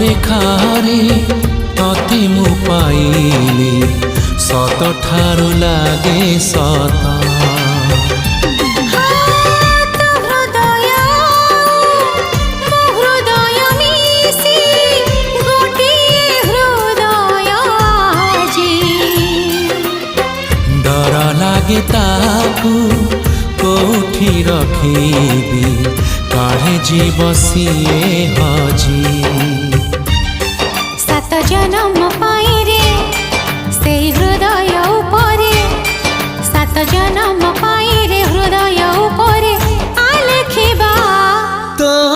रेखारे तते मु पाइली सत ठारु लागे सत डर लागे ताकू कोठी रखीबी काहे जीव सिए हजी सात जन्म